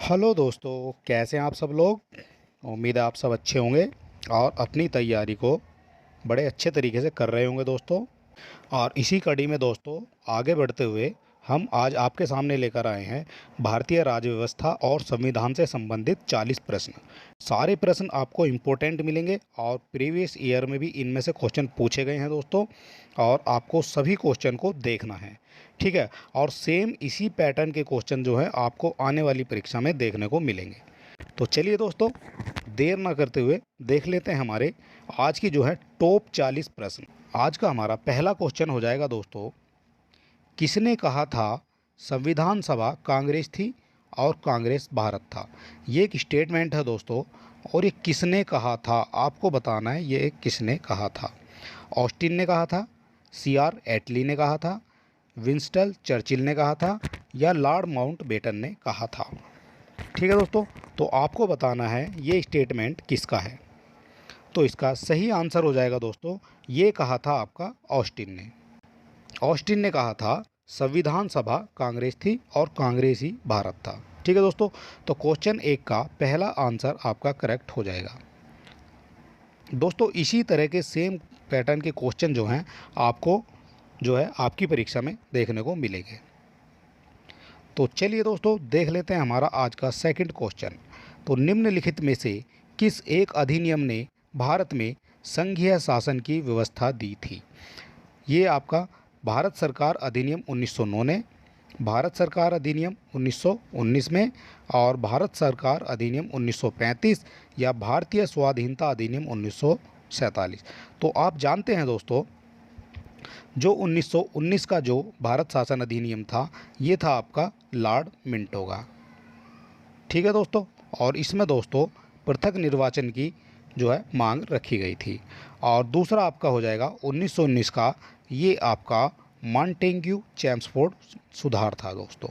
Hello दोस्तों, कैसे हैं आप सब लोग। उम्मीद है आप सब अच्छे होंगे और अपनी तैयारी को बड़े अच्छे तरीके से कर रहे होंगे दोस्तों। और इसी कड़ी में दोस्तों आगे बढ़ते हुए हम आज आपके सामने लेकर आए हैं भारतीय राज्य व्यवस्था और संविधान से संबंधित 40 प्रश्न। सारे प्रश्न आपको इम्पोर्टेंट मिलेंगे और प्रीवियस ईयर में भी इनमें से क्वेश्चन पूछे गए हैं दोस्तों, और आपको सभी क्वेश्चन को देखना है। ठीक है। और सेम इसी पैटर्न के क्वेश्चन जो है आपको आने वाली परीक्षा में देखने को मिलेंगे। तो चलिए दोस्तों, देर ना करते हुए देख लेते हैं हमारे आज की जो है टॉप 40 प्रश्न। आज का हमारा पहला क्वेश्चन हो जाएगा दोस्तों, किसने कहा था संविधान सभा कांग्रेस थी और कांग्रेस भारत था। ये एक स्टेटमेंट है दोस्तों, और ये किसने कहा था आपको बताना है। ये किसने कहा था। ऑस्टिन ने कहा था, सीआर एटली ने कहा था, विंस्टन चर्चिल ने कहा था, या लॉर्ड माउंटबेटन ने कहा था। ठीक है दोस्तों, तो आपको बताना है ये स्टेटमेंट किसका है। तो इसका सही आंसर हो जाएगा दोस्तों, ये कहा था आपका ऑस्टिन ने। ऑस्टिन ने कहा था संविधान सभा कांग्रेस थी और कांग्रेस ही भारत था। ठीक है दोस्तों, तो क्वेश्चन एक का पहला आंसर आपका करेक्ट हो जाएगा। दोस्तों इसी तरह के सेम पैटर्न के क्वेश्चन जो हैं आपको जो है आपकी परीक्षा में देखने को मिलेंगे। तो चलिए दोस्तों देख लेते हैं हमारा आज का सेकंड क्वेश्चन। तो निम्नलिखित में से किस एक अधिनियम ने भारत में संघीय शासन की व्यवस्था दी थी। ये आपका भारत सरकार अधिनियम 1909 ने, भारत सरकार अधिनियम 1919 में, और भारत सरकार अधिनियम 1935, या भारतीय स्वाधीनता अधिनियम 1947। तो आप जानते हैं दोस्तों, जो 1919 का जो भारत शासन अधिनियम था ये था आपका लॉर्ड मिंटो का। ठीक है दोस्तों, और इसमें दोस्तों पृथक निर्वाचन की जो है मांग रखी गई थी। और दूसरा आपका हो जाएगा 1919 का, ये आपका मॉन्टेग्यू चेम्सफोर्ड सुधार था दोस्तों।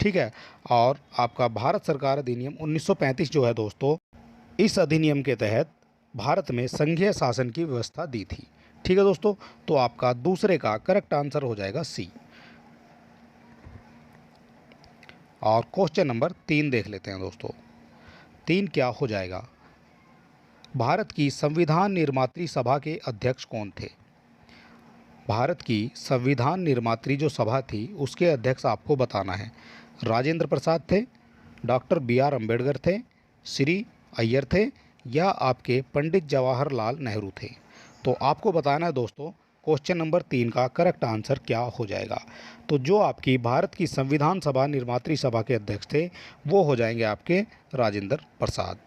ठीक है। और आपका भारत सरकार अधिनियम 1935 जो है दोस्तों, इस अधिनियम के तहत भारत में संघीय शासन की व्यवस्था दी थी। ठीक है दोस्तों, तो आपका दूसरे का करेक्ट आंसर हो जाएगा सी। और क्वेश्चन नंबर 3 देख लेते हैं दोस्तों। 3 क्या हो जाएगा, भारत की संविधान निर्मात्री सभा के अध्यक्ष कौन थे। भारत की संविधान निर्मात्री जो सभा थी उसके अध्यक्ष आपको बताना है। राजेंद्र प्रसाद थे, डॉक्टर बी आर अम्बेडकर थे, श्री अय्यर थे, या आपके पंडित जवाहरलाल नेहरू थे। तो आपको बताना है दोस्तों क्वेश्चन नंबर 3 का करेक्ट आंसर क्या हो जाएगा। तो जो आपकी भारत की संविधान सभा निर्मात्री सभा के अध्यक्ष थे वो हो जाएंगे आपके राजेंद्र प्रसाद।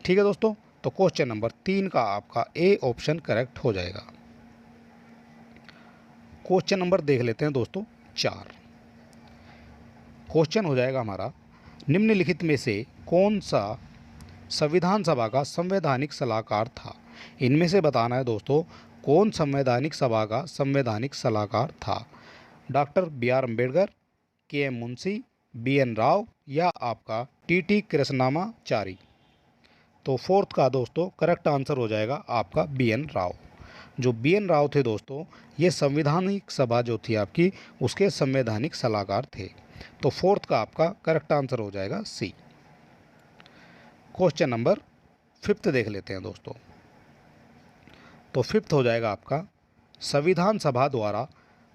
ठीक है दोस्तों, तो क्वेश्चन नंबर 3 का आपका ए ऑप्शन करेक्ट हो जाएगा। क्वेश्चन नंबर देख लेते हैं दोस्तों 4। क्वेश्चन हो जाएगा हमारा, निम्नलिखित में से कौन सा संविधान सभा का संवैधानिक सलाहकार था। इनमें से बताना है दोस्तों कौन संवैधानिक सभा का संवैधानिक सलाहकार था। Doctor B R Ambedkar, K M Munshi, B N Rao, या आपका टी टी कृष्णमाचारी। तो फोर्थ का दोस्तों करेक्ट आंसर हो जाएगा आपका बी एन राव। जो बी एन राव थे दोस्तों, ये संविधानिक सभा जो थी आपकी उसके संवैधानिक सलाहकार थे। तो फोर्थ का आपका करेक्ट आंसर हो जाएगा सी। क्वेश्चन नंबर 5 देख लेते हैं दोस्तों। तो 5 हो जाएगा आपका, संविधान सभा द्वारा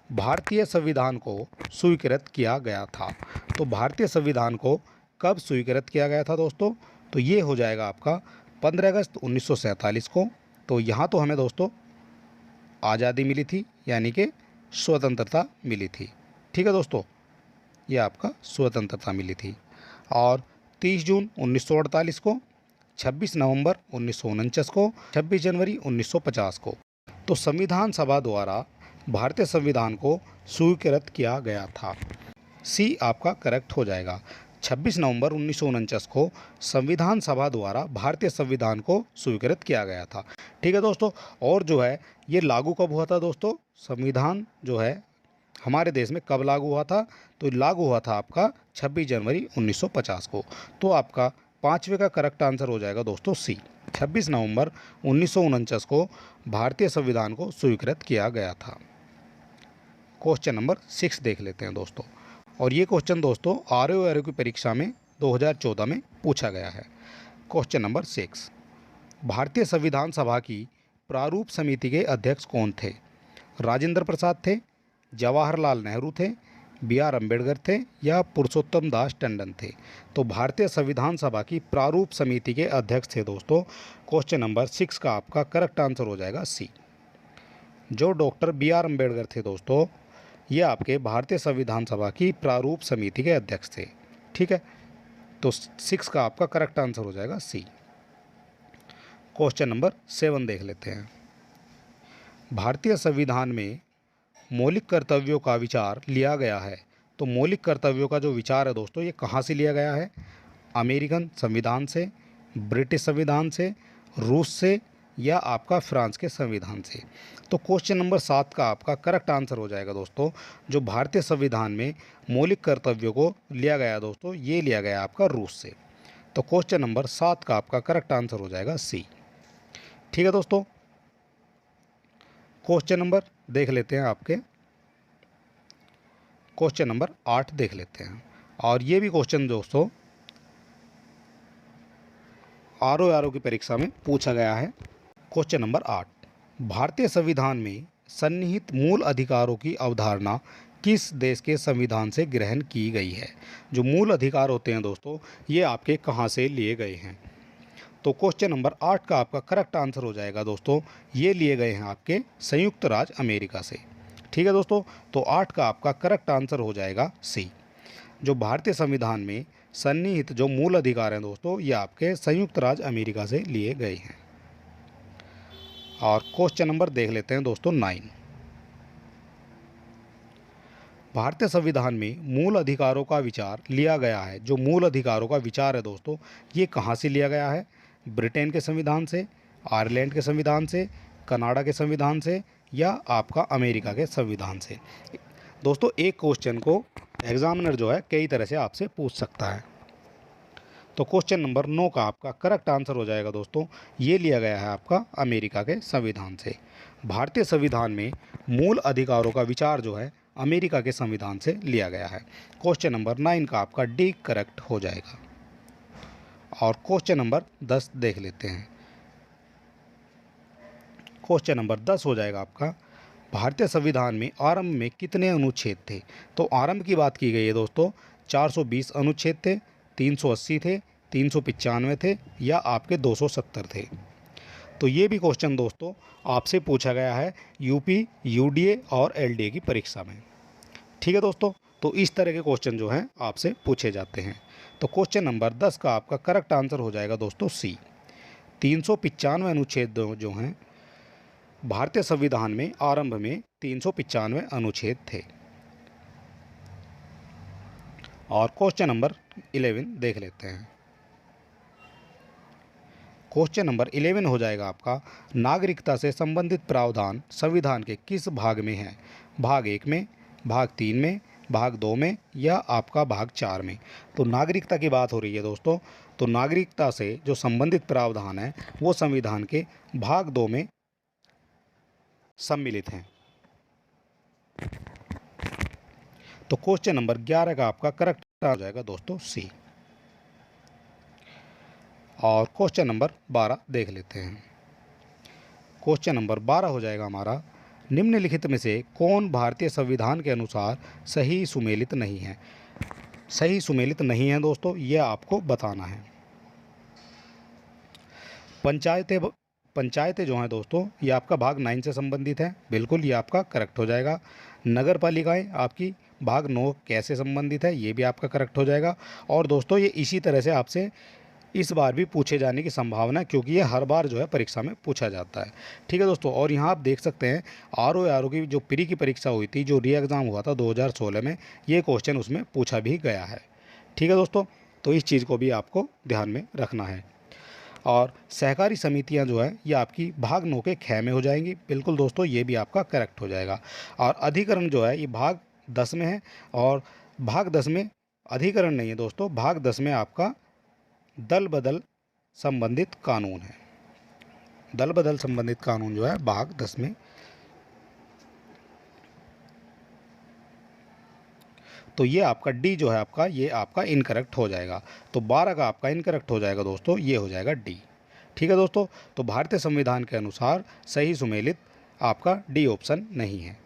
भारतीय संविधान को स्वीकृत किया गया था। तो भारतीय संविधान को कब स्वीकृत किया गया था दोस्तों, तो ये हो जाएगा आपका 15 अगस्त 1947 को। तो यहाँ तो हमें दोस्तों आज़ादी मिली थी, यानी कि स्वतंत्रता मिली थी। ठीक है दोस्तों, ये आपका स्वतंत्रता मिली थी। और 30 जून 1948 को, 26 नवंबर 1949 को, 26 जनवरी 1950 को। तो संविधान सभा द्वारा भारतीय संविधान को स्वीकृत किया गया था। सी आपका करेक्ट हो जाएगा। 26 नवंबर 1949 को संविधान सभा द्वारा भारतीय संविधान को स्वीकृत किया गया था। ठीक है दोस्तों, और जो है ये लागू कब हुआ था दोस्तों, संविधान जो है हमारे देश में कब लागू हुआ था, तो लागू हुआ था आपका 26 जनवरी 1950 को। तो आपका पाँचवें का करेक्ट आंसर हो जाएगा दोस्तों सी। 26 नवंबर 1949 को भारतीय संविधान को स्वीकृत किया गया था। क्वेश्चन नंबर 6 देख लेते हैं दोस्तों। और ये क्वेश्चन दोस्तों आर की परीक्षा में 2014 में पूछा गया है। क्वेश्चन नंबर 6, भारतीय संविधान सभा की प्रारूप समिति के अध्यक्ष कौन थे? राजेंद्र प्रसाद थे, जवाहरलाल नेहरू थे, बी आर अम्बेडकर थे या पुरुषोत्तम दास टंडन थे? तो भारतीय संविधान सभा की प्रारूप समिति के अध्यक्ष थे दोस्तों। क्वेश्चन नंबर 6 का आपका करेक्ट आंसर हो जाएगा सी। जो डॉक्टर बी आर अम्बेडकर थे दोस्तों, ये आपके भारतीय संविधान सभा की प्रारूप समिति के अध्यक्ष थे। ठीक है, तो 6 का आपका करेक्ट आंसर हो जाएगा सी। क्वेश्चन नंबर 7 देख लेते हैं। भारतीय संविधान में मौलिक कर्तव्यों का विचार लिया गया है। तो मौलिक कर्तव्यों का जो विचार है दोस्तों, ये कहाँ से लिया गया है? अमेरिकन संविधान से, ब्रिटिश संविधान से, रूस से या आपका फ्रांस के संविधान से? तो क्वेश्चन नंबर 7 का आपका करेक्ट आंसर हो जाएगा दोस्तों, जो भारतीय संविधान में मौलिक कर्तव्यों को लिया गया दोस्तों, ये लिया गया आपका रूस से। तो क्वेश्चन नंबर 7 का आपका करेक्ट आंसर हो जाएगा सी। ठीक है दोस्तों, क्वेश्चन नंबर देख लेते हैं आपके। क्वेश्चन नंबर 8 देख लेते हैं, और ये भी क्वेश्चन दोस्तों आर की परीक्षा में पूछा गया है। क्वेश्चन नंबर 8, भारतीय संविधान में सन्निहित मूल अधिकारों की अवधारणा किस देश के संविधान से ग्रहण की गई है? जो मूल अधिकार होते हैं दोस्तों, ये आपके कहाँ से लिए गए हैं? तो क्वेश्चन नंबर 8 का आपका करेक्ट आंसर हो जाएगा दोस्तों, ये लिए गए हैं आपके संयुक्त राज्य अमेरिका से। ठीक है दोस्तों, तो 8 का आपका करेक्ट आंसर हो जाएगा सी। जो भारतीय संविधान में सन्निहित जो मूल अधिकार हैं दोस्तों, ये आपके संयुक्त राज्य अमेरिका से लिए गए हैं। और क्वेश्चन नंबर देख लेते हैं दोस्तों 9। भारतीय संविधान में मूल अधिकारों का विचार लिया गया है। जो मूल अधिकारों का विचार है दोस्तों, ये कहाँ से लिया गया है? ब्रिटेन के संविधान से, आयरलैंड के संविधान से, कनाडा के संविधान से या आपका अमेरिका के संविधान से? दोस्तों एक क्वेश्चन को एग्जामिनर जो है कई तरह से आपसे पूछ सकता है। तो क्वेश्चन नंबर 9 का आपका करेक्ट आंसर हो जाएगा दोस्तों, ये लिया गया है आपका अमेरिका के संविधान से। भारतीय संविधान में मूल अधिकारों का विचार जो है अमेरिका के संविधान से लिया गया है। क्वेश्चन नंबर 9 का आपका डी करेक्ट हो जाएगा। और क्वेश्चन नंबर 10 देख लेते हैं। क्वेश्चन नंबर 10 हो जाएगा आपका, भारतीय संविधान में आरंभ में कितने अनुच्छेद थे? तो आरंभ की बात की गई है दोस्तों, 420 अनुच्छेद थे, 380 थे, 395 थे या आपके 270 थे? तो ये भी क्वेश्चन दोस्तों आपसे पूछा गया है यूपी, यूडीए और एलडीए की परीक्षा में। ठीक है दोस्तों, तो इस तरह के क्वेश्चन जो हैं आपसे पूछे जाते हैं। तो क्वेश्चन नंबर 10 का आपका करेक्ट आंसर हो जाएगा दोस्तों सी। 395 अनुच्छेद जो हैं भारतीय संविधान में आरंभ में 395 अनुच्छेद थे। और क्वेश्चन नंबर 11 देख लेते हैं। क्वेश्चन नंबर 11 हो जाएगा आपका, नागरिकता से संबंधित प्रावधान संविधान के किस भाग में है? भाग 1 में, भाग 3 में, भाग 2 में या आपका भाग 4 में? तो नागरिकता की बात हो रही है दोस्तों, तो नागरिकता से जो संबंधित प्रावधान है वो संविधान के भाग 2 में सम्मिलित हैं। तो क्वेश्चन नंबर 11 का आपका करेक्ट हो जाएगा दोस्तों सी। और क्वेश्चन नंबर 12 देख लेते हैं। क्वेश्चन नंबर 12 हो जाएगा हमारा, निम्नलिखित में से कौन भारतीय संविधान के अनुसार सही सुमेलित नहीं है? सही सुमेलित नहीं है दोस्तों, ये आपको बताना है। पंचायतें जो हैं दोस्तों, ये आपका भाग 9 से संबंधित है, बिल्कुल ये आपका करेक्ट हो जाएगा। नगर पालिकाएँ आपकी भाग 9 कैसे संबंधित है, ये भी आपका करेक्ट हो जाएगा। और दोस्तों ये इसी तरह से आपसे इस बार भी पूछे जाने की संभावना है, क्योंकि ये हर बार जो है परीक्षा में पूछा जाता है। ठीक है दोस्तों, और यहाँ आप देख सकते हैं आर की जो प्री की परीक्षा हुई थी, जो री एग्ज़ाम हुआ था 2016 में, ये क्वेश्चन उसमें पूछा भी गया है। ठीक है दोस्तों, तो इस चीज़ को भी आपको ध्यान में रखना है। और सहकारी समितियां जो है ये आपकी भाग 9 के ख में हो जाएंगी, बिल्कुल दोस्तों ये भी आपका करेक्ट हो जाएगा। और अधिकरण जो है ये भाग 10 में है, और भाग 10 में अधिकरण नहीं है दोस्तों, भाग 10 में आपका दल बदल संबंधित कानून है। दल बदल संबंधित कानून जो है भाग 10 में। तो ये आपका डी जो है आपका, ये आपका इनकरेक्ट हो जाएगा। तो 12 का आपका इनकरेक्ट हो जाएगा दोस्तों, ये हो जाएगा डी। ठीक है दोस्तों, तो भारतीय संविधान के अनुसार सही सुमेलित आपका डी ऑप्शन नहीं है।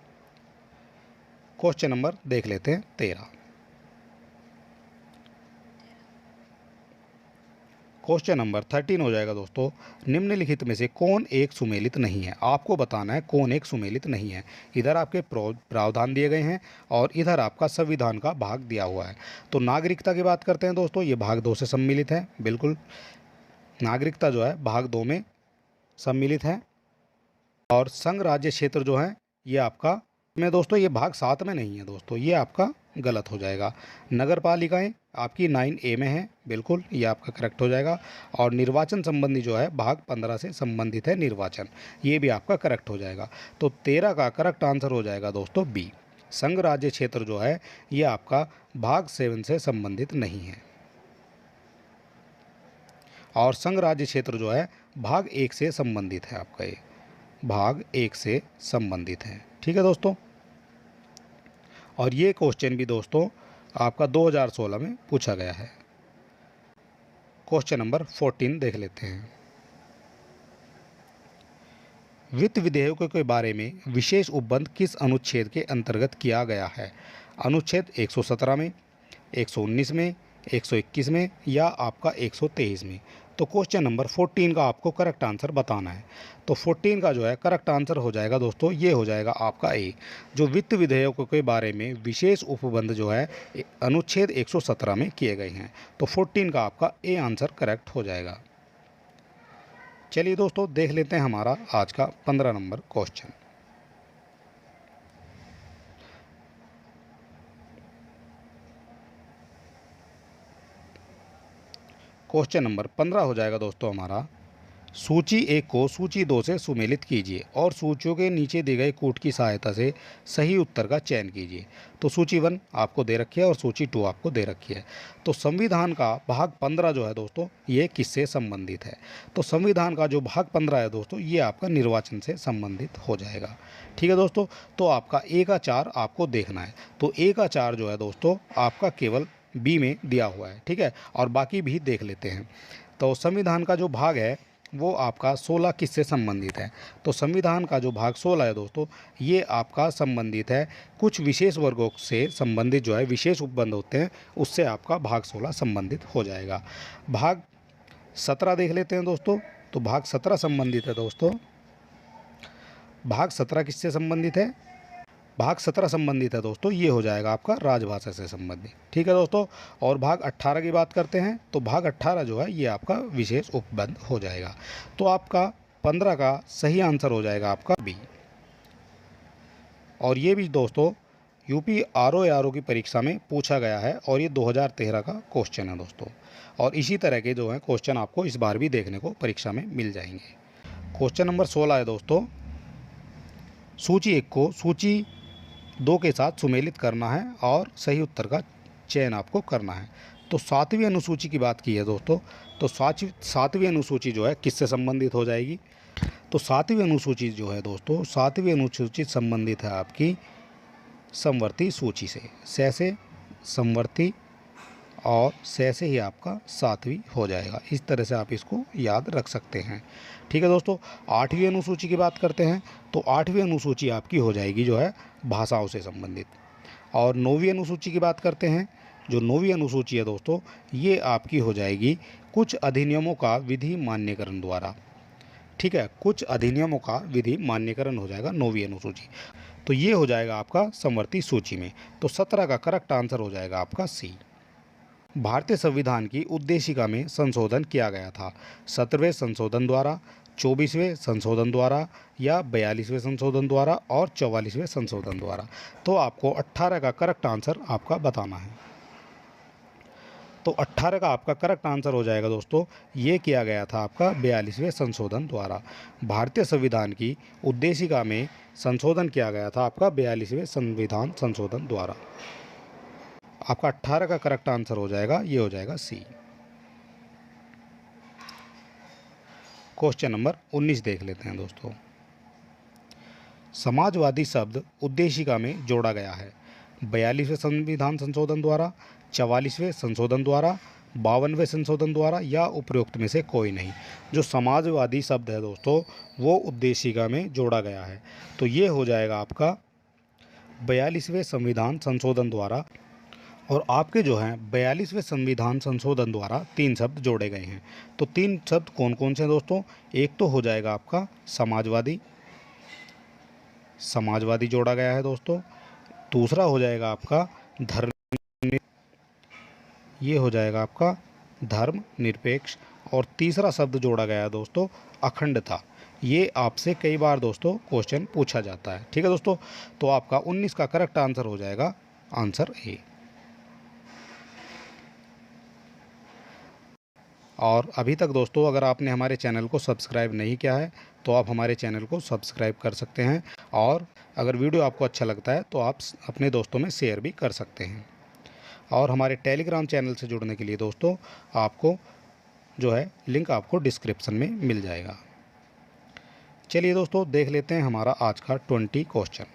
क्वेश्चन नंबर देख लेते हैं 13। क्वेश्चन नंबर 13 हो जाएगा दोस्तों, निम्नलिखित में से कौन एक सुमेलित नहीं है। आपको बताना है कौन एक सुमेलित नहीं है। इधर आपके प्रावधान दिए गए हैं और इधर आपका संविधान का भाग दिया हुआ है। तो नागरिकता की बात करते हैं दोस्तों, ये भाग 2 से सम्मिलित है। बिल्कुल, नागरिकता जो है भाग 2 में सम्मिलित है। और संघ राज्य क्षेत्र जो है ये आपका में दोस्तों, ये भाग 7 में नहीं है दोस्तों, ये आपका गलत हो जाएगा। नगर पालिकाएँ आपकी 9A में है, बिल्कुल ये आपका करेक्ट हो जाएगा। और निर्वाचन संबंधी जो है भाग 15 से संबंधित है निर्वाचन, ये भी आपका करेक्ट हो जाएगा। तो 13 का करेक्ट आंसर हो जाएगा दोस्तों बी। संघ राज्य क्षेत्र जो है ये आपका भाग 7 से संबंधित नहीं है और संघ राज्य क्षेत्र जो है भाग 1 से संबंधित है। आपका ये भाग 1 से संबंधित है। ठीक है दोस्तों, और ये क्वेश्चन भी दोस्तों आपका 2016 में पूछा गया है। क्वेश्चन नंबर 14 देख लेते हैं। वित्त विधेयकों के बारे में विशेष उपबंध किस अनुच्छेद के अंतर्गत किया गया है। अनुच्छेद 117 में, 119 में, 121 में या आपका 123 में। तो क्वेश्चन नंबर 14 का आपको करेक्ट आंसर बताना है। तो 14 का जो है करेक्ट आंसर हो जाएगा दोस्तों, ये हो जाएगा आपका ए। जो वित्त विधेयकों के बारे में विशेष उपबंध जो है अनुच्छेद 117 में किए गए हैं। तो 14 का आपका ए आंसर करेक्ट हो जाएगा। चलिए दोस्तों देख लेते हैं हमारा आज का 15 नंबर क्वेश्चन। क्वेश्चन नंबर 15 हो जाएगा दोस्तों हमारा, सूची 1 को सूची 2 से सुमेलित कीजिए और सूचियों के नीचे दी गई कूट की सहायता से सही उत्तर का चयन कीजिए। तो सूची 1 आपको दे रखी है और सूची 2 आपको दे रखी है। तो संविधान का भाग 15 जो है दोस्तों ये किससे संबंधित है। तो संविधान का जो भाग 15 है दोस्तों ये आपका निर्वाचन से संबंधित हो जाएगा। ठीक है दोस्तों, तो आपका ए का 4 आपको देखना है। तो ए का 4 जो है दोस्तों आपका केवल बी में दिया हुआ है। ठीक है, और बाकी भी देख लेते हैं। तो संविधान का जो भाग है वो आपका 16 किससे संबंधित है। तो संविधान का जो भाग 16 है दोस्तों ये आपका संबंधित है कुछ विशेष वर्गों से संबंधित जो है विशेष उपबंध होते हैं, उससे आपका भाग 16 संबंधित हो जाएगा। भाग 17 देख लेते हैं दोस्तों। तो भाग 17 संबंधित है दोस्तों। भाग 17 किससे संबंधित है। भाग 17 संबंधित है दोस्तों, ये हो जाएगा आपका राजभाषा से संबंधित। ठीक है दोस्तों, और भाग 18 की बात करते हैं तो भाग 18 जो है ये आपका विशेष उपबंध हो जाएगा। तो आपका 15 का सही आंसर हो जाएगा आपका बी। और ये भी दोस्तों यूपी आरओ की परीक्षा में पूछा गया है और ये 2013 का क्वेश्चन है दोस्तों। और इसी तरह के जो है क्वेश्चन आपको इस बार भी देखने को परीक्षा में मिल जाएंगे। क्वेश्चन नंबर 16 है दोस्तों, सूची 1 को सूची 2 के साथ सुमेलित करना है और सही उत्तर का चयन आपको करना है। तो 7वीं अनुसूची की बात की है दोस्तों। तो 7वीं अनुसूची जो है किससे संबंधित हो जाएगी। तो 7वीं अनुसूची जो है दोस्तों 7वीं अनुसूची संबंधित है आपकी समवर्ती सूची से समवर्ती और से ही आपका 7वीं हो जाएगा। इस तरह से आप इसको याद रख सकते हैं। ठीक है दोस्तों, 8वीं अनुसूची की बात करते हैं तो 8वीं अनुसूची आपकी हो जाएगी जो है भाषाओं से संबंधित। और 9वीं अनुसूची की बात करते हैं, जो 9वीं अनुसूची है दोस्तों ये आपकी हो जाएगी कुछ अधिनियमों का विधि मान्यकरण द्वारा। ठीक है, कुछ अधिनियमों का विधि मान्यकरण हो जाएगा 9वीं अनुसूची। तो ये हो जाएगा आपका समवर्ती सूची में। तो 17 का करेक्ट आंसर हो जाएगा आपका सी। भारतीय संविधान की उद्देशिका में संशोधन किया गया था 17वें संशोधन द्वारा, 24वें संशोधन द्वारा या 42वें संशोधन द्वारा और 44वें संशोधन द्वारा। तो आपको 18 का करेक्ट आंसर आपका बताना है। तो 18 का आपका करेक्ट आंसर हो जाएगा दोस्तों, ये किया गया था आपका 42वें संशोधन द्वारा। भारतीय संविधान की उद्देशिका में संशोधन किया गया था आपका 42वें संविधान संशोधन द्वारा। आपका 18 का करेक्ट आंसर हो जाएगा, ये हो जाएगा सी। क्वेश्चन नंबर 19 देख लेते हैं दोस्तों। समाजवादी शब्द उद्देशिका में जोड़ा गया है। 42वें संविधान संशोधन द्वारा, 44वें संशोधन द्वारा, 52वें संशोधन द्वारा या उपरोक्त में से कोई नहीं। जो समाजवादी शब्द है दोस्तों वो उद्देशिका में जोड़ा गया है, तो ये हो जाएगा आपका 42वें संविधान संशोधन द्वारा। और आपके जो हैं 42वें संविधान संशोधन द्वारा 3 शब्द जोड़े गए हैं। तो 3 शब्द कौन कौन से हैं दोस्तों? एक तो हो जाएगा आपका समाजवादी, समाजवादी जोड़ा गया है दोस्तों। दूसरा हो जाएगा आपका धर्म, ये हो जाएगा आपका धर्म निरपेक्ष। और तीसरा शब्द जोड़ा गया है दोस्तों अखंडता। ये आपसे कई बार दोस्तों क्वेश्चन पूछा जाता है। ठीक है दोस्तों, तो आपका 19 का करेक्ट आंसर हो जाएगा आंसर ए। और अभी तक दोस्तों अगर आपने हमारे चैनल को सब्सक्राइब नहीं किया है तो आप हमारे चैनल को सब्सक्राइब कर सकते हैं। और अगर वीडियो आपको अच्छा लगता है तो आप अपने दोस्तों में शेयर भी कर सकते हैं। और हमारे टेलीग्राम चैनल से जुड़ने के लिए दोस्तों आपको जो है लिंक आपको डिस्क्रिप्शन में मिल जाएगा। चलिए दोस्तों देख लेते हैं हमारा आज का 20 क्वेश्चन।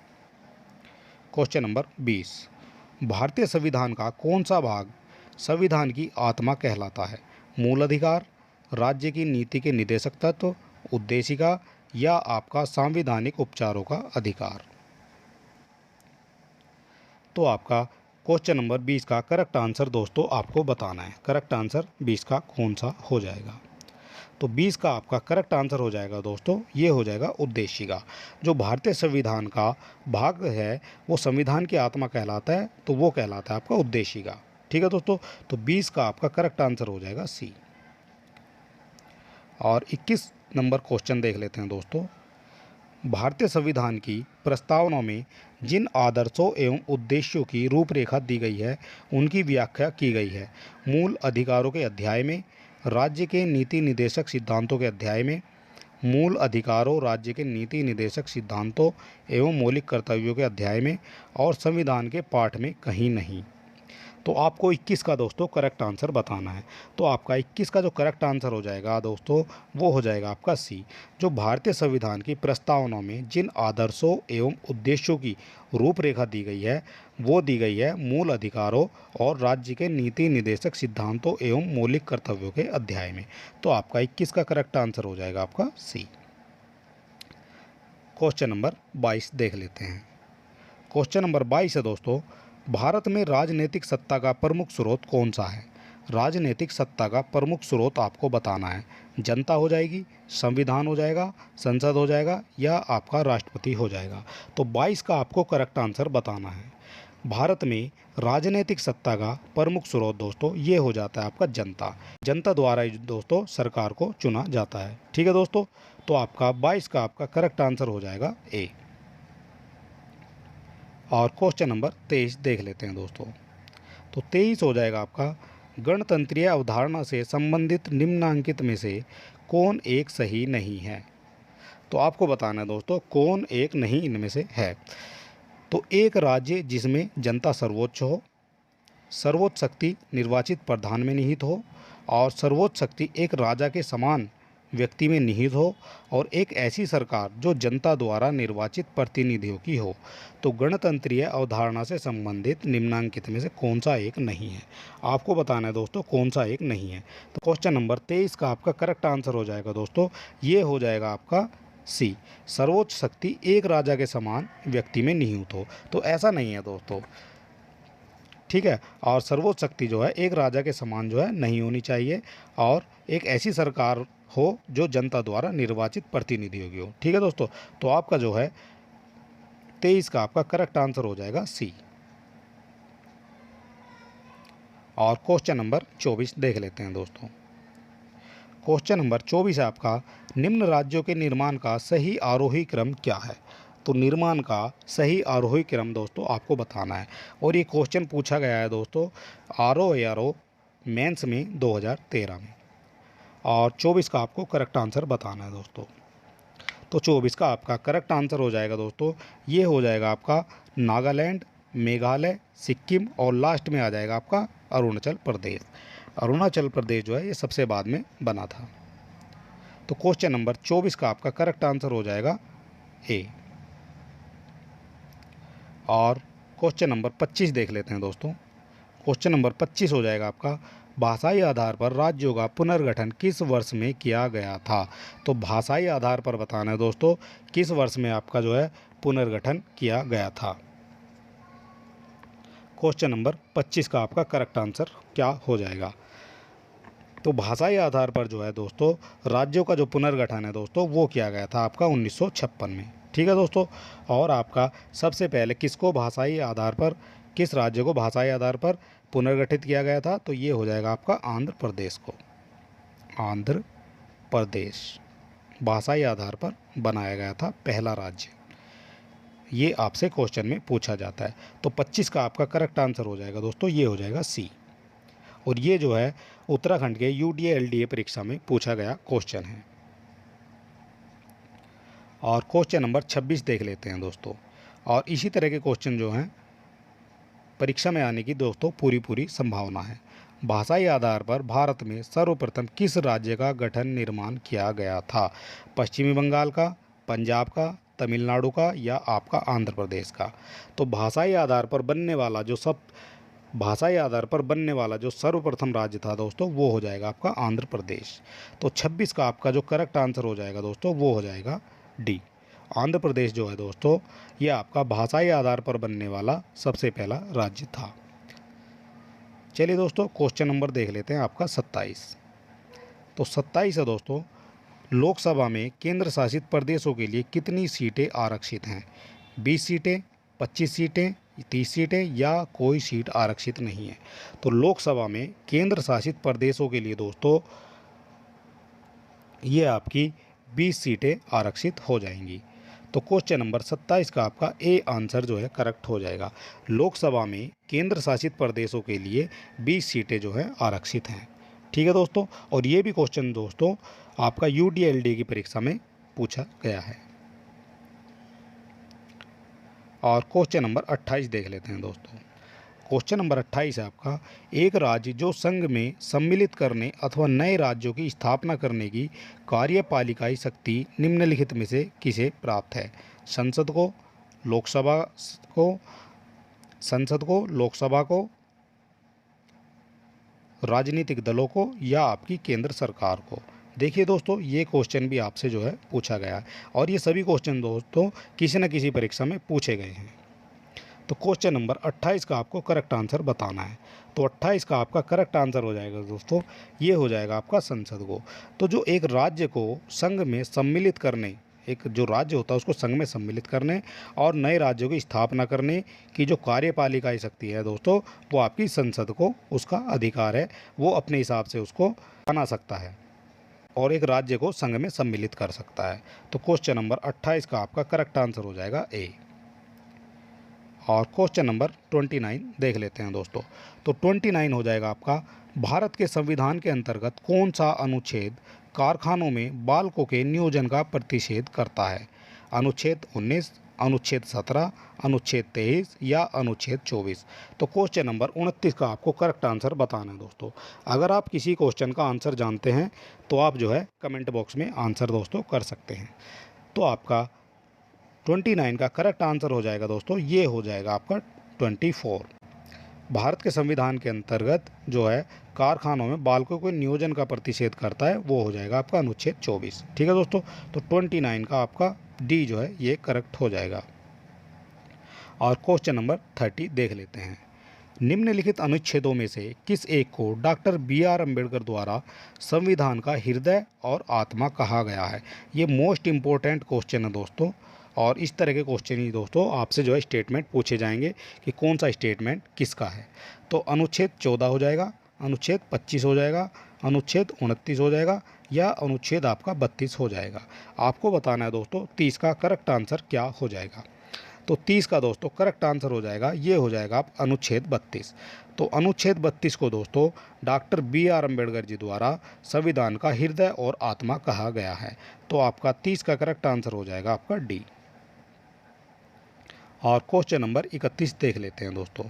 क्वेश्चन नंबर 20, भारतीय संविधान का कौन सा भाग संविधान की आत्मा कहलाता है? मूल अधिकार, राज्य की नीति के निदेशक तत्व, उद्देशिका या आपका संवैधानिक उपचारों का अधिकार। तो आपका क्वेश्चन नंबर 20 का करेक्ट आंसर दोस्तों आपको बताना है। करेक्ट आंसर 20 का कौन सा हो जाएगा? तो 20 का आपका करेक्ट आंसर हो जाएगा दोस्तों, ये हो जाएगा उद्देशिका। जो भारतीय संविधान का भाग है वो संविधान की आत्मा कहलाता है, तो वो कहलाता है आपका उद्देशिका। ठीक है दोस्तों, तो 20 का आपका करेक्ट आंसर हो जाएगा सी। और 21 नंबर क्वेश्चन देख लेते हैं दोस्तों। भारतीय संविधान की प्रस्तावना में जिन आदर्शों एवं उद्देश्यों की रूपरेखा दी गई है उनकी व्याख्या की गई है। मूल अधिकारों के अध्याय में, राज्य के नीति निदेशक सिद्धांतों के अध्याय में, मूल अधिकारों, राज्य के नीति निदेशक सिद्धांतों एवं मौलिक कर्तव्यों के अध्याय में, और संविधान के पाठ में कहीं नहीं। तो आपको 21 का दोस्तों करेक्ट आंसर बताना है। तो आपका 21 का जो करेक्ट आंसर हो जाएगा दोस्तों वो हो जाएगा आपका सी। जो भारतीय संविधान की प्रस्तावना में जिन आदर्शों एवं उद्देश्यों की रूपरेखा दी गई है वो दी गई है मूल अधिकारों और राज्य के नीति निदेशक सिद्धांतों एवं मौलिक कर्तव्यों के अध्याय में। तो आपका 21 का करेक्ट आंसर हो जाएगा आपका सी। क्वेश्चन नंबर 22 देख लेते हैं। क्वेश्चन नंबर 22 है दोस्तों, भारत में राजनीतिक सत्ता का प्रमुख स्रोत कौन सा है? राजनीतिक सत्ता का प्रमुख स्रोत आपको बताना है। जनता हो जाएगी, संविधान हो जाएगा, संसद हो जाएगा या आपका राष्ट्रपति हो जाएगा। तो 22 का आपको करेक्ट आंसर बताना है। भारत में राजनीतिक सत्ता का प्रमुख स्रोत दोस्तों ये हो जाता है आपका जनता। जनता द्वारा ही दोस्तों सरकार को चुना जाता है। ठीक है दोस्तों, तो आपका 22 का आपका करेक्ट आंसर हो जाएगा ए। और क्वेश्चन नंबर 23 देख लेते हैं दोस्तों। तो 23 हो जाएगा आपका, गणतंत्रीय अवधारणा से संबंधित निम्नांकित में से कौन एक सही नहीं है? तो आपको बताना है दोस्तों कौन एक नहीं इनमें से है। तो एक राज्य जिसमें जनता सर्वोच्च हो, सर्वोच्च शक्ति निर्वाचित प्रधान में निहित हो, और सर्वोच्च शक्ति एक राजा के समान व्यक्ति में निहित हो, और एक ऐसी सरकार जो जनता द्वारा निर्वाचित प्रतिनिधियों की हो। तो गणतंत्रीय अवधारणा से संबंधित निम्नांकित में से कौन सा एक नहीं है? आपको बताना है दोस्तों कौन सा एक नहीं है। तो क्वेश्चन नंबर 23 का आपका करेक्ट आंसर हो जाएगा दोस्तों, ये हो जाएगा आपका सी। सर्वोच्च शक्ति एक राजा के समान व्यक्ति में निहित हो, तो ऐसा नहीं है दोस्तों। ठीक है, और सर्वोच्च शक्ति जो है एक राजा के समान जो है नहीं होनी चाहिए, और एक ऐसी सरकार हो जो जनता द्वारा निर्वाचित प्रतिनिधियों की हो। ठीक है दोस्तों, तो आपका जो है 23 का आपका करेक्ट आंसर हो जाएगा सी। और क्वेश्चन नंबर 24 देख लेते हैं दोस्तों। क्वेश्चन नंबर 24 है आपका, निम्न राज्यों के निर्माण का सही आरोही क्रम क्या है? तो निर्माण का सही आरोही क्रम दोस्तों आपको बताना है। और ये क्वेश्चन पूछा गया है दोस्तों RO मेंस में 2013 में। और 24 का आपको करेक्ट आंसर बताना है दोस्तों। तो 24 का आपका करेक्ट आंसर हो जाएगा दोस्तों, ये हो जाएगा आपका नागालैंड, मेघालय, सिक्किम, और लास्ट में आ जाएगा आपका अरुणाचल प्रदेश। अरुणाचल प्रदेश जो है ये सबसे बाद में बना था। तो क्वेश्चन नंबर 24 का आपका करेक्ट आंसर हो जाएगा ए। और क्वेश्चन नंबर 25 देख लेते हैं दोस्तों। क्वेश्चन नंबर 25 हो जाएगा आपका, भाषाई आधार पर राज्यों का पुनर्गठन किस वर्ष में किया गया था। तो भाषाई आधार पर बताना है दोस्तों किस वर्ष में आपका जो है पुनर्गठन किया गया था। क्वेश्चन नंबर 25 का आपका करेक्ट आंसर क्या हो जाएगा। तो भाषाई आधार पर जो है दोस्तों राज्यों का जो पुनर्गठन है दोस्तों वो किया गया था आपका 1956 में। ठीक है दोस्तों। और आपका सबसे पहले किसको भाषाई आधार पर, किस राज्य को भाषाई आधार पर पुनर्गठित किया गया था, तो ये हो जाएगा आपका आंध्र प्रदेश को। आंध्र प्रदेश भाषाई आधार पर बनाया गया था पहला राज्य। ये आपसे क्वेश्चन में पूछा जाता है। तो 25 का आपका करेक्ट आंसर हो जाएगा दोस्तों, ये हो जाएगा सी। और ये जो है उत्तराखंड के यूडीए एलडीए परीक्षा में पूछा गया क्वेश्चन है। और क्वेश्चन नंबर 26 देख लेते हैं दोस्तों। और इसी तरह के क्वेश्चन जो हैं परीक्षा में आने की दोस्तों पूरी संभावना है। भाषाई आधार पर भारत में सर्वप्रथम किस राज्य का गठन निर्माण किया गया था। पश्चिमी बंगाल का, पंजाब का, तमिलनाडु का या आपका आंध्र प्रदेश का। तो भाषाई आधार पर बनने वाला जो सर्वप्रथम राज्य था दोस्तों वो हो जाएगा आपका आंध्र प्रदेश। तो 26 का आपका जो करेक्ट आंसर हो जाएगा दोस्तों वो हो जाएगा डी। आंध्र प्रदेश जो है दोस्तों ये आपका भाषाई आधार पर बनने वाला सबसे पहला राज्य था। चलिए दोस्तों क्वेश्चन नंबर देख लेते हैं आपका 27। तो 27 है दोस्तों, लोकसभा में केंद्र शासित प्रदेशों के लिए कितनी सीटें आरक्षित हैं। 20 सीटें, 25 सीटें, 30 सीटें या कोई सीट आरक्षित नहीं है। तो लोकसभा में केंद्र शासित प्रदेशों के लिए दोस्तों ये आपकी 20 सीटें आरक्षित हो जाएंगी। तो क्वेश्चन नंबर 27 का आपका ए आंसर जो है करेक्ट हो जाएगा। लोकसभा में केंद्र शासित प्रदेशों के लिए 20 सीटें जो है आरक्षित हैं। ठीक है दोस्तों। और ये भी क्वेश्चन दोस्तों आपका यूडीएलडी की परीक्षा में पूछा गया है। और क्वेश्चन नंबर 28 देख लेते हैं दोस्तों। क्वेश्चन नंबर 28 है आपका, एक राज्य जो संघ में सम्मिलित करने अथवा नए राज्यों की स्थापना करने की कार्यपालिकाई शक्ति निम्नलिखित में से किसे प्राप्त है। संसद को, लोकसभा को, राजनीतिक दलों को या आपकी केंद्र सरकार को। देखिए दोस्तों ये क्वेश्चन भी आपसे जो है पूछा गया है और ये सभी क्वेश्चन दोस्तों किसी न किसी परीक्षा में पूछे गए हैं। तो क्वेश्चन नंबर 28 का आपको करेक्ट आंसर बताना है। तो 28 का आपका करेक्ट आंसर हो जाएगा दोस्तों, ये हो जाएगा आपका संसद को। तो जो एक राज्य को संघ में सम्मिलित करने, एक जो राज्य होता है उसको संघ में सम्मिलित करने और नए राज्यों की स्थापना करने की जो कार्यपालिका शक्ति है दोस्तों वो आपकी संसद को उसका अधिकार है, वो अपने हिसाब से उसको बना सकता है और एक राज्य को संघ में सम्मिलित कर सकता है। तो क्वेश्चन नंबर 28 का आपका करेक्ट आंसर हो जाएगा ए। और क्वेश्चन नंबर 29 देख लेते हैं दोस्तों। तो 29 हो जाएगा आपका, भारत के संविधान के अंतर्गत कौन सा अनुच्छेद कारखानों में बालकों के नियोजन का प्रतिषेध करता है। अनुच्छेद 19, अनुच्छेद 17, अनुच्छेद 23 या अनुच्छेद 24। तो क्वेश्चन नंबर 29 का आपको करेक्ट आंसर बताना है दोस्तों। अगर आप किसी क्वेश्चन का आंसर जानते हैं तो आप जो है कमेंट बॉक्स में आंसर दोस्तों कर सकते हैं। तो आपका 29 का करेक्ट आंसर हो जाएगा दोस्तों, ये हो जाएगा आपका 24। भारत के संविधान के अंतर्गत जो है कारखानों में बालकों के नियोजन का प्रतिषेध करता है वो हो जाएगा आपका अनुच्छेद 24। ठीक है दोस्तों। तो 29 का आपका डी जो है ये करेक्ट हो जाएगा। और क्वेश्चन नंबर 30 देख लेते हैं। निम्नलिखित अनुच्छेदों में से किस एक को डॉक्टर बी.आर. अम्बेडकर द्वारा संविधान का हृदय और आत्मा कहा गया है। ये मोस्ट इम्पोर्टेंट क्वेश्चन है दोस्तों और इस तरह के क्वेश्चन ही दोस्तों आपसे जो है स्टेटमेंट पूछे जाएंगे कि कौन सा स्टेटमेंट किसका है। तो अनुच्छेद 14 हो जाएगा, अनुच्छेद 25 हो जाएगा, अनुच्छेद 29 हो जाएगा या अनुच्छेद आपका 32 हो जाएगा। आपको बताना है दोस्तों 30 का करेक्ट आंसर क्या हो जाएगा। तो 30 का दोस्तों करेक्ट आंसर हो जाएगा, ये हो जाएगा आप अनुच्छेद 32। तो अनुच्छेद 32 को दोस्तों डॉक्टर बी.आर. अम्बेडकर जी द्वारा संविधान का हृदय और आत्मा कहा गया है। तो आपका 30 का करेक्ट आंसर हो जाएगा आपका डी। और क्वेश्चन नंबर 31 देख लेते हैं दोस्तों।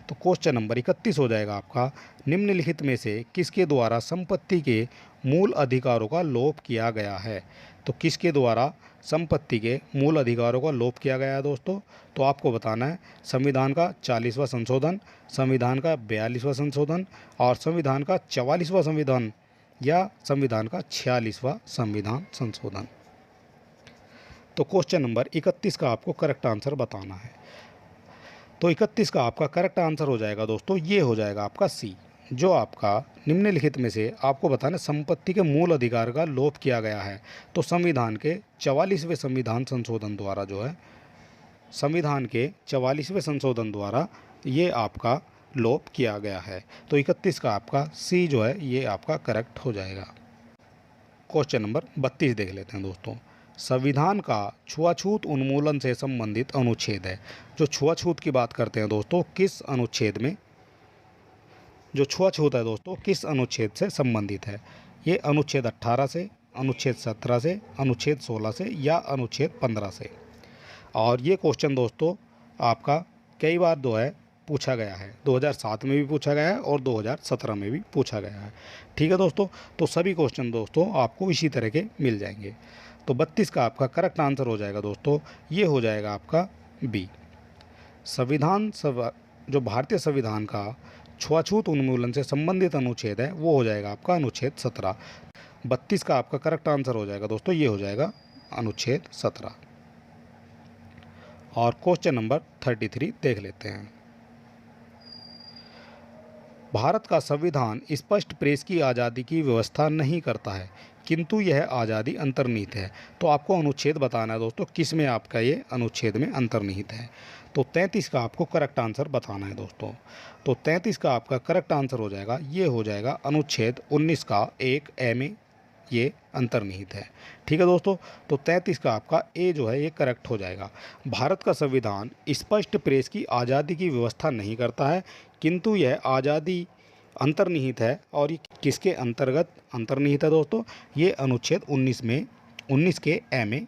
तो क्वेश्चन नंबर 31 हो जाएगा आपका, निम्नलिखित में से किसके द्वारा संपत्ति के मूल अधिकारों का लोप किया गया है। तो किसके द्वारा संपत्ति के मूल अधिकारों का लोप किया गया है दोस्तों। तो आपको बताना है संविधान का 40वां संशोधन, संविधान का 42वां संशोधन और संविधान का 44वां संविधान या संविधान का 46वां संविधान संशोधन। तो क्वेश्चन नंबर 31 का आपको करेक्ट आंसर बताना है। तो 31 का आपका करेक्ट आंसर हो जाएगा दोस्तों, ये हो जाएगा आपका सी। जो आपका निम्नलिखित में से आपको बताना संपत्ति के मूल अधिकार का लोप किया गया है। तो संविधान के 44वें संविधान संशोधन द्वारा जो है, संविधान के 44वें संशोधन द्वारा ये आपका लोप किया गया है। तो 31 का आपका सी जो है ये आपका करेक्ट हो जाएगा। क्वेश्चन नंबर 32 देख लेते हैं दोस्तों। संविधान का छुआछूत उन्मूलन से संबंधित अनुच्छेद है। जो छुआछूत की बात करते हैं दोस्तों, किस अनुच्छेद में जो छुआछूत है दोस्तों किस अनुच्छेद से संबंधित है। ये अनुच्छेद 18 से, अनुच्छेद 17 से, अनुच्छेद 16 से या अनुच्छेद 15 से। और ये क्वेश्चन दोस्तों आपका कई बार जो है पूछा गया है, 2007 में भी पूछा गया है और 2017 में भी पूछा गया है। ठीक है दोस्तों, तो सभी क्वेश्चन दोस्तों आपको इसी तरह के मिल जाएंगे। तो 32 का आपका करेक्ट आंसर हो जाएगा दोस्तों, ये हो जाएगा आपका बी। संविधान सभा जो भारतीय संविधान का छुआछूत उन्मूलन से संबंधित अनुच्छेद है वो हो जाएगा आपका अनुच्छेद 17। 32 का आपका करेक्ट आंसर हो जाएगा दोस्तों, ये हो जाएगा अनुच्छेद 17। और क्वेश्चन नंबर 33 देख लेते हैं। भारत का संविधान स्पष्ट प्रेस की आज़ादी की व्यवस्था नहीं करता है, किंतु यह आज़ादी अंतर्निहित है। तो आपको अनुच्छेद बताना है दोस्तों, किस में आपका ये अनुच्छेद में अंतर्निहित है। तो 33 का आपको करेक्ट आंसर बताना है दोस्तों। तो 33 का आपका करेक्ट आंसर हो जाएगा, ये हो जाएगा अनुच्छेद 19 का 1 ए में ये अंतर्निहित है। ठीक है दोस्तों, तो 33 का आपका ए जो है ये करेक्ट हो जाएगा। भारत का संविधान स्पष्ट प्रेस की आज़ादी की व्यवस्था नहीं करता है, किंतु यह आज़ादी अंतर्निहित है। और ये किसके अंतर्गत अंतर्निहित है दोस्तों, ये अनुच्छेद 19 में 19 के ए में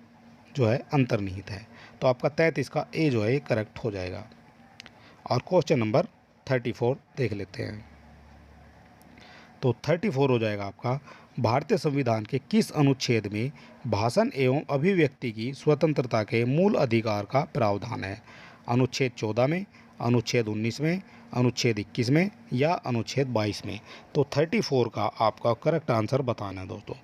जो है अंतर्निहित है। तो आपका 33 का ए जो है ये करेक्ट हो जाएगा। और क्वेश्चन नंबर 34 देख लेते हैं। तो 34 हो जाएगा आपका, भारतीय संविधान के किस अनुच्छेद में भाषण एवं अभिव्यक्ति की स्वतंत्रता के मूल अधिकार का प्रावधान है। अनुच्छेद 14 में, अनुच्छेद 19 में, अनुच्छेद 21 में या अनुच्छेद 22 में। तो 34 का आपका करेक्ट आंसर बताना है दोस्तों।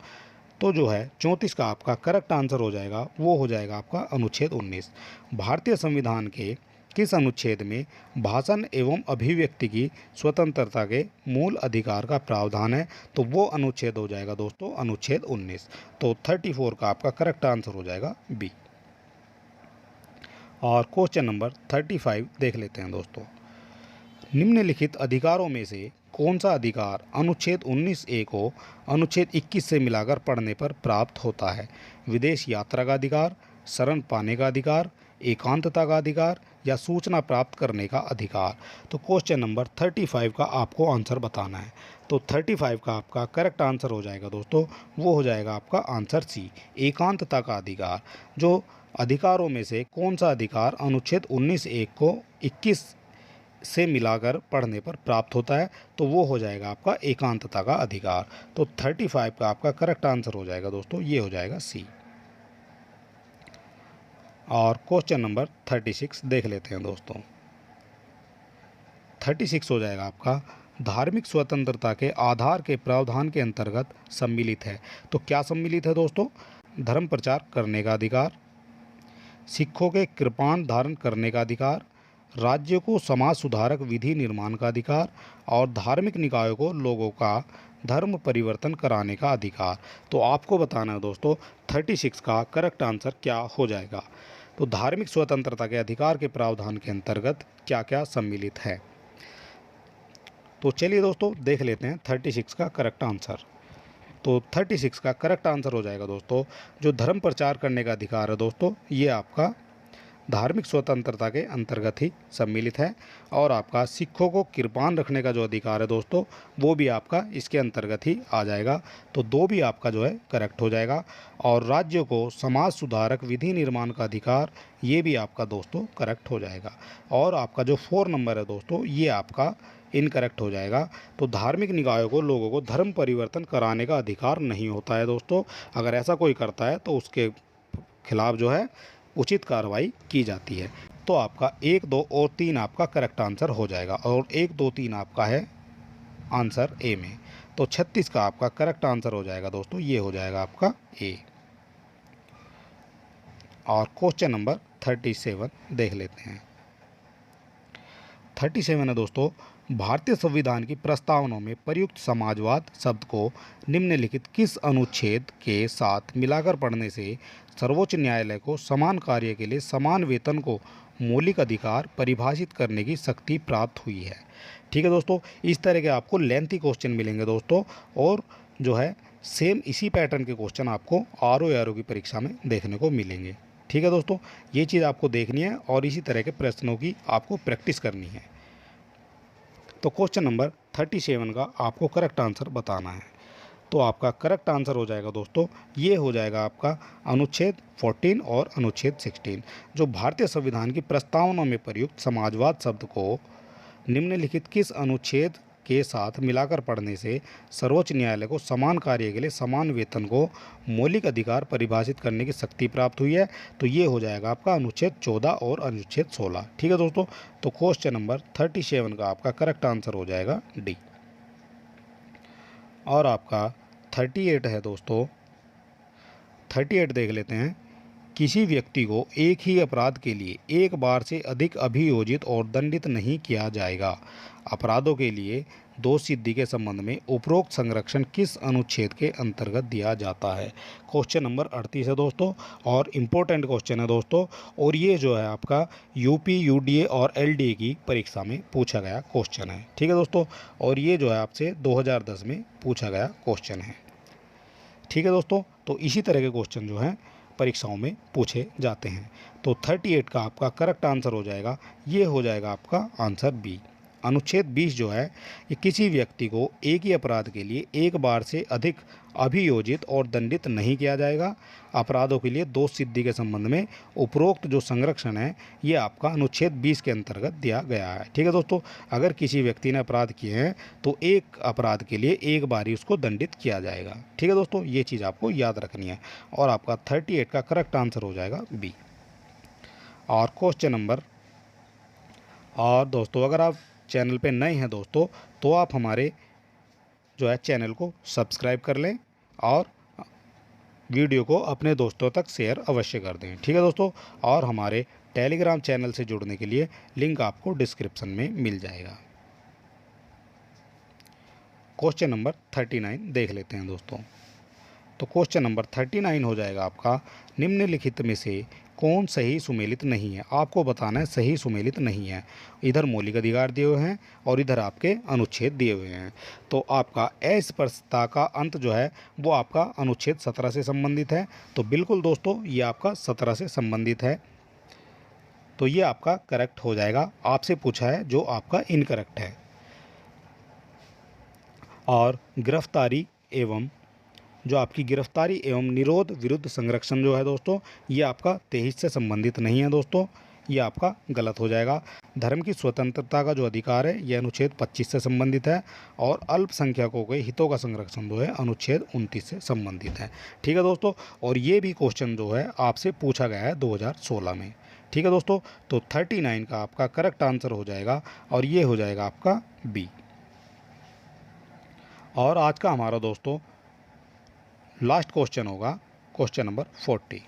तो जो है 34 का आपका करेक्ट आंसर हो जाएगा, वो हो जाएगा आपका अनुच्छेद 19। भारतीय संविधान के किस अनुच्छेद में भाषण एवं अभिव्यक्ति की स्वतंत्रता के मूल अधिकार का प्रावधान है। तो वो अनुच्छेद हो जाएगा दोस्तों अनुच्छेद 19। तो 34 का आपका करेक्ट आंसर हो जाएगा बी। और क्वेश्चन नंबर 35 देख लेते हैं दोस्तों। निम्नलिखित अधिकारों में से कौन सा अधिकार अनुच्छेद 19 ए को अनुच्छेद 21 से मिलाकर पढ़ने पर प्राप्त होता है। विदेश यात्रा का अधिकार, शरण पाने का अधिकार, एकांतता का अधिकार या सूचना प्राप्त करने का अधिकार। तो क्वेश्चन नंबर 35 का आपको आंसर बताना है। तो 35 का आपका करेक्ट आंसर हो जाएगा दोस्तों, वो हो जाएगा आपका आंसर सी, एकांतता का अधिकार। जो अधिकारों में से कौन सा अधिकार अनुच्छेद 19 ए को 21 से मिलाकर पढ़ने पर प्राप्त होता है। तो वो हो जाएगा आपका एकांतता का अधिकार। तो 35 का आपका करेक्ट आंसर हो जाएगा दोस्तों, ये हो जाएगा सी। और क्वेश्चन नंबर 36 देख लेते हैं दोस्तों। 36 हो जाएगा आपका, धार्मिक स्वतंत्रता के आधार के प्रावधान के अंतर्गत सम्मिलित है। तो क्या सम्मिलित है दोस्तों, धर्म प्रचार करने का अधिकार, सिखों के कृपाण धारण करने का अधिकार, राज्य को समाज सुधारक विधि निर्माण का अधिकार और धार्मिक निकायों को लोगों का धर्म परिवर्तन कराने का अधिकार। तो आपको बताना है दोस्तों 36 का करेक्ट आंसर क्या हो जाएगा। तो धार्मिक स्वतंत्रता के अधिकार के प्रावधान के अंतर्गत क्या क्या सम्मिलित है। तो चलिए दोस्तों देख लेते हैं 36 का करेक्ट आंसर। तो 36 का करेक्ट आंसर हो जाएगा दोस्तों, जो धर्म प्रचार करने का अधिकार है दोस्तों, ये आपका धार्मिक स्वतंत्रता के अंतर्गत ही सम्मिलित है। और आपका सिखों को कृपाण रखने का जो अधिकार है दोस्तों, वो भी आपका इसके अंतर्गत ही आ जाएगा। तो दो भी आपका जो है करेक्ट हो जाएगा। और राज्य को समाज सुधारक विधि निर्माण का अधिकार, ये भी आपका दोस्तों करेक्ट हो जाएगा। और आपका जो 4 नंबर है दोस्तों, ये आपका इनकरेक्ट हो जाएगा। तो धार्मिक निकायों को लोगों को धर्म परिवर्तन कराने का अधिकार नहीं होता है दोस्तों। अगर ऐसा कोई करता है तो उसके खिलाफ जो है उचित कार्रवाई की जाती है। तो आपका 1, 2 और 3 आपका करेक्ट आंसर हो जाएगा। और 1, 2, 3 आपका है आंसर ए में। तो 36 का आपका करेक्ट आंसर हो जाएगा दोस्तों, ये हो जाएगा आपका ए। और क्वेश्चन नंबर 37 देख लेते हैं। 37 है दोस्तों, भारतीय संविधान की प्रस्तावना में प्रयुक्त समाजवाद शब्द को निम्नलिखित किस अनुच्छेद के साथ मिलाकर पढ़ने से सर्वोच्च न्यायालय को समान कार्य के लिए समान वेतन को मौलिक अधिकार परिभाषित करने की शक्ति प्राप्त हुई है। ठीक है दोस्तों, इस तरह के आपको लेंथी क्वेश्चन मिलेंगे दोस्तों। और जो है सेम इसी पैटर्न के क्वेश्चन आपको आरओ की परीक्षा में देखने को मिलेंगे। ठीक है दोस्तों, ये चीज़ आपको देखनी है और इसी तरह के प्रश्नों की आपको प्रैक्टिस करनी है। तो क्वेश्चन नंबर 37 का आपको करेक्ट आंसर बताना है। तो आपका करेक्ट आंसर हो जाएगा दोस्तों, ये हो जाएगा आपका अनुच्छेद 14 और अनुच्छेद 16, जो भारतीय संविधान की प्रस्तावना में प्रयुक्त समाजवाद शब्द को निम्नलिखित किस अनुच्छेद के साथ मिलाकर पढ़ने से सर्वोच्च न्यायालय को समान कार्य के लिए समान वेतन को मौलिक अधिकार परिभाषित करने की शक्ति प्राप्त हुई है। तो ये हो जाएगा आपका अनुच्छेद 14 और अनुच्छेद 16। ठीक है दोस्तों, तो क्वेश्चन नंबर 37 का आपका करेक्ट आंसर हो जाएगा डी। और आपका 38 है दोस्तों, 38 देख लेते हैं। किसी व्यक्ति को एक ही अपराध के लिए एक बार से अधिक अभियोजित और दंडित नहीं किया जाएगा। अपराधों के लिए दोष सिद्धि के संबंध में उपरोक्त संरक्षण किस अनुच्छेद के अंतर्गत दिया जाता है। क्वेश्चन नंबर 38 है दोस्तों, और इम्पोर्टेंट क्वेश्चन है दोस्तों। और ये जो है आपका यूपी, यूडीए और एलडीए की परीक्षा में पूछा गया क्वेश्चन है। ठीक है दोस्तों, और ये जो है आपसे 2010 में पूछा गया क्वेश्चन है। ठीक है दोस्तों, तो इसी तरह के क्वेश्चन जो हैं परीक्षाओं में पूछे जाते हैं। तो 38 का आपका करेक्ट आंसर हो जाएगा, ये हो जाएगा आपका आंसर बी। अनुच्छेद 20 जो है, ये किसी व्यक्ति को एक ही अपराध के लिए एक बार से अधिक अभियोजित और दंडित नहीं किया जाएगा। अपराधों के लिए दोष सिद्धि के संबंध में उपरोक्त जो संरक्षण है, ये आपका अनुच्छेद 20 के अंतर्गत दिया गया है। ठीक है दोस्तों, अगर किसी व्यक्ति ने अपराध किए हैं तो एक अपराध के लिए एक बार ही उसको दंडित किया जाएगा। ठीक है दोस्तों, ये चीज़ आपको याद रखनी है। और आपका 38 का करेक्ट आंसर हो जाएगा बी। और क्वेश्चन नंबर, और दोस्तों अगर आप चैनल पे नए हैं दोस्तों, तो आप हमारे जो है चैनल को सब्सक्राइब कर लें और वीडियो को अपने दोस्तों तक शेयर अवश्य कर दें। ठीक है दोस्तों, और हमारे टेलीग्राम चैनल से जुड़ने के लिए लिंक आपको डिस्क्रिप्शन में मिल जाएगा। क्वेश्चन नंबर 39 देख लेते हैं दोस्तों। तो क्वेश्चन नंबर 39 हो जाएगा आपका, निम्नलिखित में से कौन सही सुमेलित नहीं है। आपको बताना है सही सुमेलित नहीं है। इधर मौलिक अधिकार दिए हुए हैं और इधर आपके अनुच्छेद दिए हुए हैं। तो आपका अस्पृश्यता का अंत जो है वो आपका अनुच्छेद 17 से संबंधित है। तो बिल्कुल दोस्तों ये आपका 17 से संबंधित है। तो ये आपका करेक्ट हो जाएगा। आपसे पूछा है जो आपका इनकरेक्ट है। और गिरफ्तारी एवं जो आपकी गिरफ्तारी एवं निरोध विरुद्ध संरक्षण जो है दोस्तों, ये आपका 23 से संबंधित नहीं है दोस्तों, ये आपका गलत हो जाएगा। धर्म की स्वतंत्रता का जो अधिकार है यह अनुच्छेद 25 से संबंधित है। और अल्पसंख्यकों के हितों का संरक्षण जो है अनुच्छेद 29 से संबंधित है। ठीक है दोस्तों, और ये भी क्वेश्चन जो है आपसे पूछा गया है 2016 में। ठीक है दोस्तों, तो 39 का आपका करेक्ट आंसर हो जाएगा और ये हो जाएगा आपका बी। और आज का हमारा दोस्तों लास्ट क्वेश्चन होगा क्वेश्चन नंबर 40।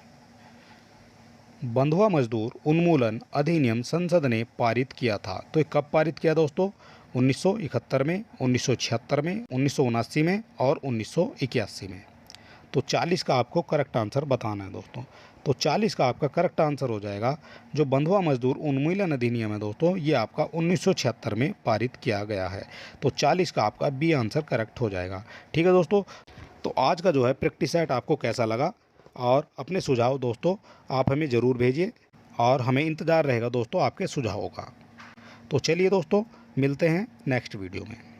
बंधुआ मजदूर उन्मूलन अधिनियम संसद ने पारित किया था। तो ये कब पारित किया दोस्तों? 1971 में, 1976 में, 1979 में और 1981 में। तो 40 का आपको करेक्ट आंसर बताना है दोस्तों। तो 40 का आपका करेक्ट आंसर हो जाएगा, जो बंधुआ मजदूर उन्मूलन अधिनियम है दोस्तों, ये आपका 1976 में पारित किया गया है। तो 40 का आपका बी आंसर करेक्ट हो जाएगा। ठीक है दोस्तों, तो आज का जो है प्रैक्टिस सेट आपको कैसा लगा और अपने सुझाव दोस्तों आप हमें ज़रूर भेजिए। और हमें इंतज़ार रहेगा दोस्तों आपके सुझावों का। तो चलिए दोस्तों, मिलते हैं नेक्स्ट वीडियो में।